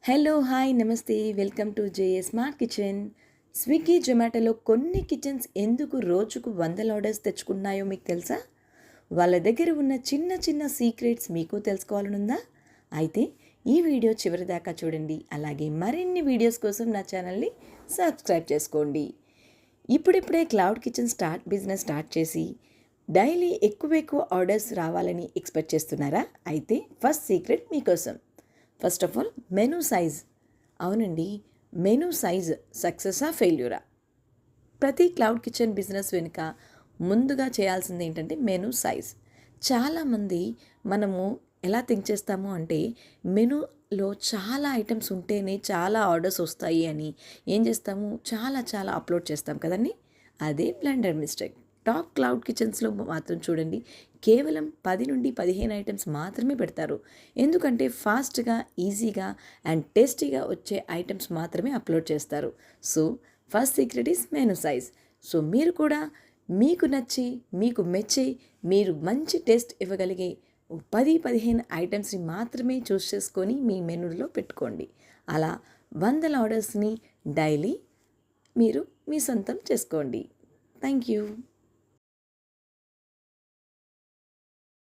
Hello hi నమస్తే welcome to JA smart kitchen. Swiggy జొమాటోలో కొన్ని కిచెన్స్ ఎందుకు రోజుకు వందల ఆర్డర్స్ తెచ్చుకున్నాయో మీకు తెలుసా? వాళ్ళ దగ్గర ఉన్న చిన్న చిన్న సీక్రెట్స్ మీకు తెలుసుకోవాలనుందా? అయితే ఈ వీడియో చివరి దాకా చూడండి. అలాగే మరిన్ని వీడియోస్ కోసం నా ఛానల్ని సబ్స్క్రైబ్ చేసుకోండి. ఇప్పుడిప్పుడే క్లౌడ్ కిచెన్ బిజినెస్ స్టార్ట్ చేసి డైలీ ఎక్కువ ఆర్డర్స్ రావాలని ఎక్స్పెక్ట్ చేస్తున్నారా? అయితే ఫస్ట్ సీక్రెట్ మీకోసం. First of all menu size. అవునండి, మెనూ సైజ్ సక్సెసా ఫెయిల్యూరా? ప్రతి క్లౌడ్ కిచెన్ బిజినెస్ వెనుక ముందుగా చేయాల్సింది ఏంటంటే మెనూ సైజ్. చాలామంది మనము ఎలా థింక్ చేస్తాము అంటే మెనూలో చాలా ఐటమ్స్ ఉంటేనే చాలా ఆర్డర్స్ వస్తాయి అని ఏం చేస్తాము, చాలా అప్లోడ్ చేస్తాం కదండి. అదే బ్లండర్ మిస్టేక్. టాప్ క్లౌడ్ కిచెన్స్లో మాత్రం చూడండి, కేవలం 10 నుండి 15 ఐటమ్స్ మాత్రమే పెడతారు. ఎందుకంటే ఫాస్ట్గా, ఈజీగా అండ్ టేస్టీగా వచ్చే ఐటమ్స్ మాత్రమే అప్లోడ్ చేస్తారు. So first secret is menu size. So మీరు కూడా మీకు నచ్చి, మీకు మెచ్చి, మీరు మంచి టేస్ట్ ఇవ్వగలిగే 10-15 ఐటమ్స్ని మాత్రమే చూస్ చేసుకొని మీ మెనూలో పెట్టుకోండి. అలా 100 ఆర్డర్స్ని డైలీ మీరు మీ సొంతం చేసుకోండి. Thank you.